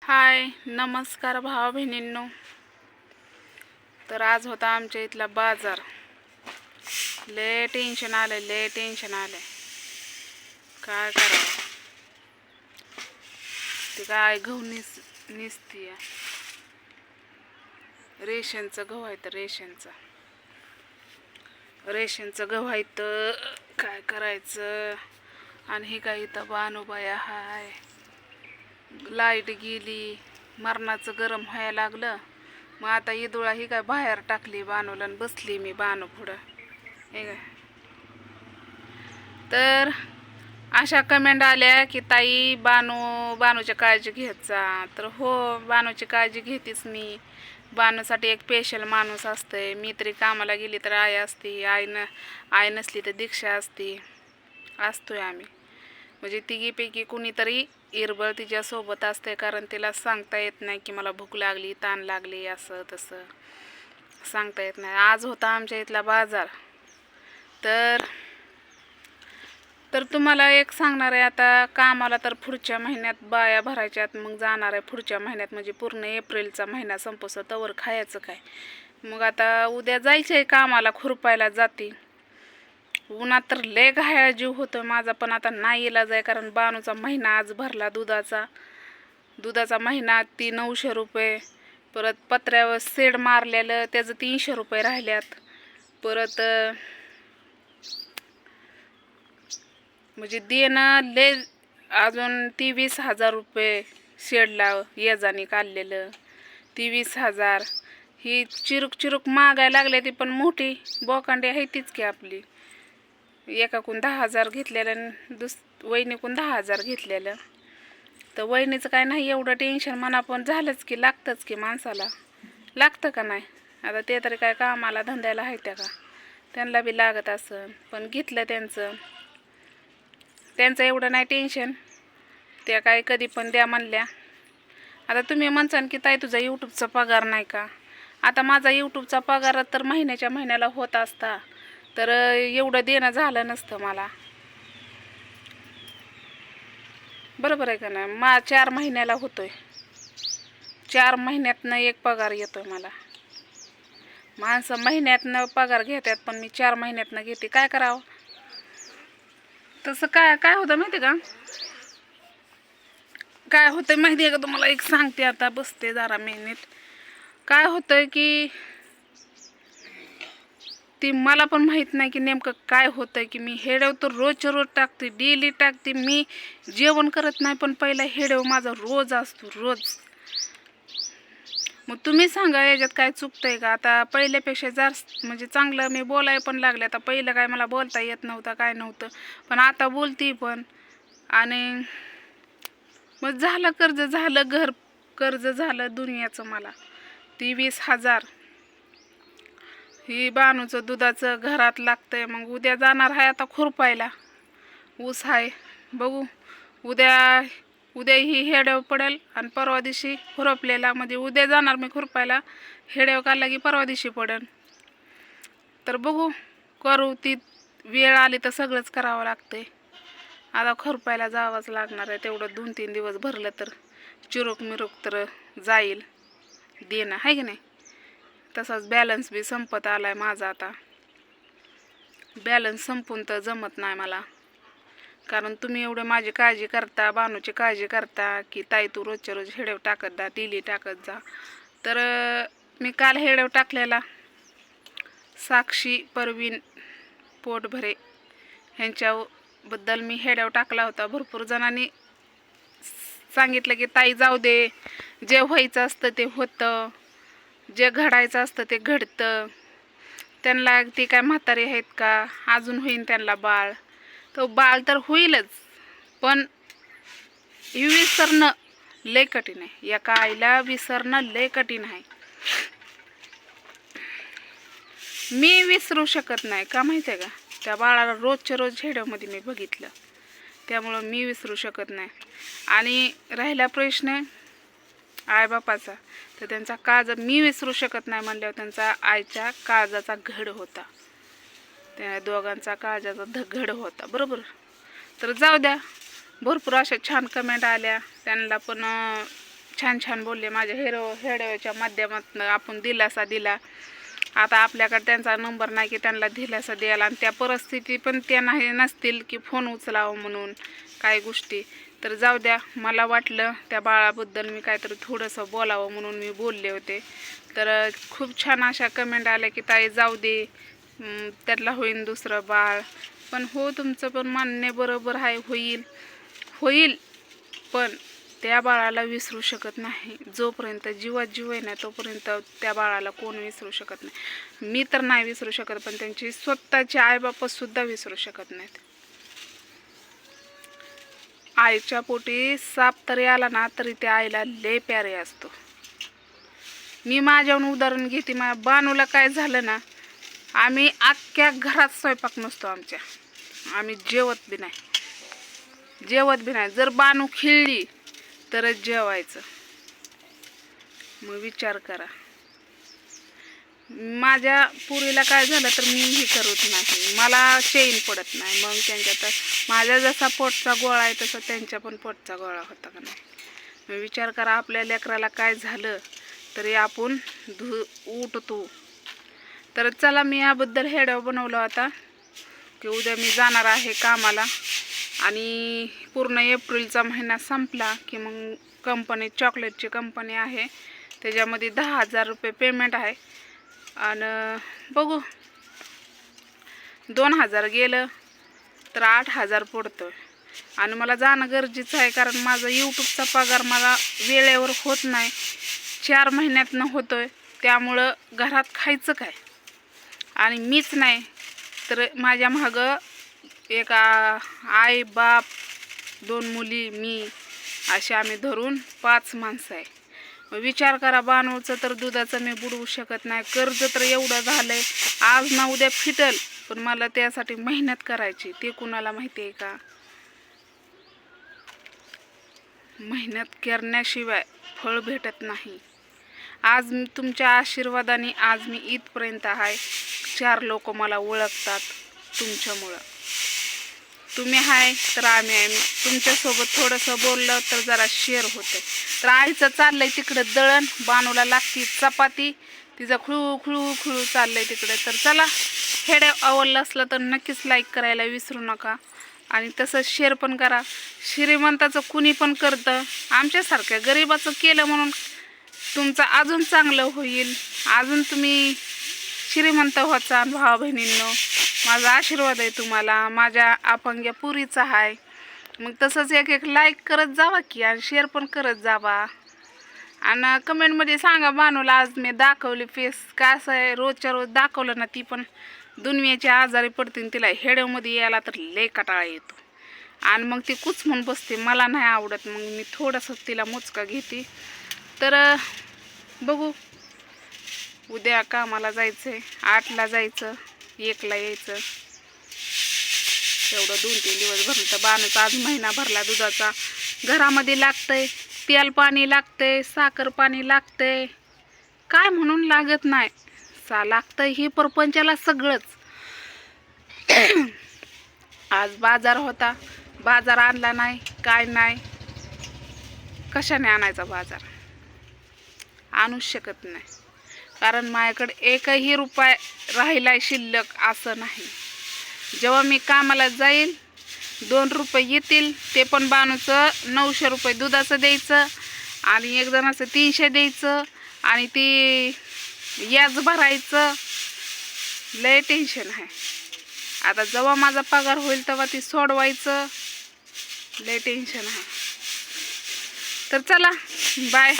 हाय नमस्कार भावा बहिणींनो. तर आज होता आमच्या इथला बाजार. लय टेन्शन आलंय. काय करावं ते काय गहू निसतीय. रेशनचं गहू आहे तर रेशनचं गहू आहे तर काय करायचं. आणि हे काय इथं बानूबाया हाय. लाईट गेली, मरणाचं गरम व्हायला लागलं. मग आता ईदुळा ही काय बाहेर टाकली बानूला आणि बसली मी बानू पुढं. हे काय तर अशा कमेंट आल्या की ताई बानूची काळजी घेत जा. तर हो, बानूची काळजी घेतेच मी. बानूसाठी एक स्पेशल माणूस असतंय. मी तरी कामाला गेली तर आई असते, आई नसली तर दीक्षा असतोय आम्ही. म्हणजे तिघीपैकी कुणीतरी इरबळ तिच्यासोबत असते, कारण तिला सांगता येत नाही की मला भूक लागली, ताण लागली, असं तसं सांगता येत नाही. आज होता आमच्या इथला बाजार. तर तुम्हाला एक सांगणार आहे. आता कामाला तर पुढच्या महिन्यात बाया भरायच्यात, मग जाणार आहे पुढच्या महिन्यात. म्हणजे पूर्ण एप्रिलचा महिना संपवस तवर खायचं काय. मग आता उद्या जायचं आहे कामाला, खुरपायला जाते. उन्हात तर लय घायाळ जीव होतो माझा, पण आता नाही इलाज आहे. कारण बानूचा महिना आज भरला, दुधाचा महिना. ती 900 रुपये. परत पत्र्यावर सेड मारलेलं त्याचं 300 रुपये राहिल्यात. परत म्हणजे देणं लय. अजून ती 20,000 रुपये शेडला येजानी काढलेलं, ती 20,000. ही चिरूक मागायला लागले. ती पण मोठी बोकांडी आहे तीच की आपली. एकाकून 10,000 घेतलेलं, वहिनीकून 10,000 घेतलेलं. तर वहिनीचं काय नाही एवढं टेन्शन म्हणा, पण झालंच की, लागतंच की माणसाला. लागतं का नाही. आता ते तरी काय कामाला धंद्याला आहे त्या का, त्यांना बी लागत असं. पण घेतलं त्यांचं एवढं नाही टेन्शन. त्या काय कधी पण द्या म्हणल्या. आता तुम्ही म्हणसान की ताई तुझा यूट्यूबचा पगार नाही का. आता माझा यूट्यूबचा पगार तर महिन्याला होत असता तर एवढं देणं झालं नसतं मला. बरोबर आहे का नाही. 4 महिन्याला होतोय. 4 महिन्यातनं एक पगार येतोय मला. माणसं महिन्यातनं पगार घेतात, पण मी 4 महिन्यातनं घेते. काय करावं. तसं काय होतं माहिती का. काय होतंय माहिती आहे का तुम्हाला. एक सांगते, आता बसते जरा मिनिट. काय होतंय की ती मला पण माहीत नाही की नेमकं काय होतंय. की मी हेडव तर रोजच्या रोज टाकते, डेली टाकते. मी जेवण करत नाही, पण पहिला हेडव माझा रोज असतो, रोज. मग तुम्ही सांगा याच्यात काय चुकतंय का. आता पहिल्यापेक्षा जास्त म्हणजे चांगलं मी बोलाय पण लागले. आता पहिलं काय मला बोलता येत नव्हतं, काय नव्हतं, पण आता बोलती पण. आणि मग झालं कर्ज, झालं घर कर्ज, झालं दुनियाचं मला. ती 20,000 ही बानूचं दुधाचं घरात लागतंय. मग उद्या जाणार आहे आता खुरपायला. ऊस आहे, बघू उद्या ही हेडव पडेल आणि परवा दिवशी खुरपलेला. म्हणजे उद्या जाणार मी खुरपायला, हेडव काढला की परवा दिवशी पडेल. तर बघू, करू. ती वेळ आली तर सगळंच करावं लागतंय. आता खुरपायला जावंच लागणार आहे. तेवढं 2-3 दिवस भरलं तर चिरूक तर जाईल देणं, आहे की नाही. तसाच बॅलन्स बी संपत आलाय माझा. आता बॅलन्स संपून तर जमत नाही मला. कारण तुम्ही एवढं माझी काळजी करता, बानूची काळजी करता की ताई तू रोजच्या रोज हेडव टाकत जा, डेली टाकत जा. तर मी काल हेडव टाकलेला. साक्षी परवीन पोटभरे ह्यांच्याबद्दल मी हेडव टाकला होता. भरपूर जणांनी सांगितलं की ताई जाऊ दे, जे व्हायचं असतं ते होतं, जे घडायचं असतं ते घडतं. त्यांना ती काय म्हातारी आहेत का, अजून होईन त्यांना बाळ. तो बाळ तर होईलच, पण विसरणं लय कठीण आहे. एका आईला विसरणं लय कठीण आहे. मी विसरू शकत नाही का माहिती आहे का. त्या बाळाला रोजच्या रोज हेडवमध्ये मी बघितलं, त्यामुळं मी विसरू शकत नाही. आणि राहिला प्रश्न आईबापाचा, तर त्यांचा काळजा मी विसरू शकत नाही म्हणल्यावर त्यांचा आईच्या काळजाचा घड होता. त्या दोघांचा काळजाचा घड होता, बरोबर. तर जाऊ द्या. भरपूर अशा छान कमेंट आल्या, त्यांना पण छान छान बोलले माझ्या हेडोच्या माध्यमातून. आपण दिलासा दिला. आता आपल्याकडे त्यांचा नंबर नाही की त्यांना दिलासा द्यायला, आणि त्या परिस्थिती पण त्या नसतील की फोन उचलावं म्हणून काही गोष्टी. तर जाऊ द्या, मला वाटलं त्या बाळाबद्दल मी काहीतरी थोडंसं बोलावं म्हणून मी बोलले होते. तर खूप छान अशा कमेंट आल्या की ताई जाऊ दे, त्यातला होईन दुसरं बाळ. पण हो, तुमचं पण मान्य बरोबर आहे, होईल. पण त्या बाळाला विसरू शकत नाही. जोपर्यंत जीवात जीव आहे ना तोपर्यंत त्या बाळाला कोण विसरू शकत नाही. मी तर नाही विसरू शकत, पण त्यांची स्वतःची आईबापसुद्धा विसरू शकत नाहीत. आईच्या पोटी साप तरी आला ना तरी त्या आईला लय प्यारे असतो. मी माझ्याहून उदाहरण घेते. माझ्या बानूला काय झालं ना, आम्ही अख्ख्या घरात स्वयंपाक नसतो आमच्या. आम्ही जेवत बी नाही. जर बानू खिळली तरच जेवायचं. मग विचार करा, माझ्या पुरीला काय झालं तर मी हे करत नाही, मला चैन पडत नाही. मग त्यांच्यात माझ्या जसा पोटचा गोळा आहे तसा त्यांच्या पण पोटचा गोळा होता का नाही. मग विचार करा, आपल्या लेकराला काय झालं तरी आपण उठतो. तर चला, मी याबद्दल हेडो बनवला होता की उद्या मी जाणार आहे कामाला, आणि पूर्ण एप्रिलचा महिना संपला की मग कंपनी, चॉकलेटची कंपनी आहे, त्याच्यामध्ये 10,000 रुपये पेमेंट आहे. आणि बघू, 2,000 गेलं तर 8,000 पडतोय. आणि मला जाणं गरजेचं आहे, कारण माझा यूट्यूबचा पगार मला वेळेवर होत नाही, 4 महिन्यातनं होतोय. त्यामुळं घरात खायचं काय, आणि मीच नाही तर माझ्या मागं एक आई बाप, 2 मुली, मी, असे आम्ही धरून 5 माणसं आहे. विचार करा, बानूचं तर दुधाचं मी बुडवू शकत नाही. कर्ज तर एवढं झालंय, आज ना उद्या फिटल, पण मला त्यासाठी मेहनत करायची. ते कुणाला माहिती आहे का? मेहनत करण्याशिवाय फळ भेटत नाही. आज तुमच्या आशीर्वादाने आज मी इथपर्यंत आहे. 4 लोक मला ओळखतात तुमच्यामुळं. तुम्ही आहे तर आम्ही आहे. तुमच्यासोबत थोडंसं बोललं तर जरा शेअर होतं. तर आईचं चाललंय तिकडं दळण, बानूला लागती चपाती, तिचं खुळू चाललंय तिकडे. तर चला, हेडे आवडलं असलं तर नक्कीच लाईक करायला विसरू नका, आणि तसंच शेअर पण करा. श्रीमंताचं कुणी पण करतं, आमच्यासारख्या गरिबाचं केलं म्हणून तुमचं अजून चांगलं होईल. अजून तुम्ही श्रीमंत व्हायचा. भावा बहिणींनो, माझा आशीर्वाद आहे तुम्हाला, माझ्या अपंग्या पुरीचा आहे. मग तसंच एक लाईक करत जावा की, आणि शेअर पण करत जावा. आणि कमेंटमध्ये सांगा, बानूला आज मी दाखवली फेस कसं आहे. रोजच्या रोज दाखवलं ना ती पण दुनियेच्या आजारी पडतील. तिला हेडमध्ये यायला तर लय कटाळा येतो, आणि मग ती कुच म्हणून बसते. मला नाही आवडत, मग मी थोडंसं तिला मोचका घेते. तर बघू, उद्या कामाला जायचं आहे, 8ला जायचं, 1ला यायचं. तेवढं 2-3 दिवस भरलं तर बानूचा आज महिना भरला दुधाचा. घरामध्ये लागतंय, तेल पाणी लागतंय, साखर पाणी लागतंय, काय म्हणून लागत नाही. लागतंय ही परपंचाला सगळंच. आज बाजार होता, बाजार आणला नाही, काय नाही. कशाने आणायचा बाजार? आणूच शकत नाही, कारण माझ्याकडे एकही रुपया राहिलाय शिल्लक असं नाही. जेव्हा मी कामाला जाईल 2 रुपये येतील, ते पण बानूचं 900 रुपये दुधाचं द्यायचं, आणि एक जणाचं 300 द्यायचं, आणि ती याज भरायचं. लय टेन्शन आहे. आता जेव्हा माझा पगार होईल तेव्हा ती सोडवायचं. लय टेन्शन आहे. तर चला, बाय.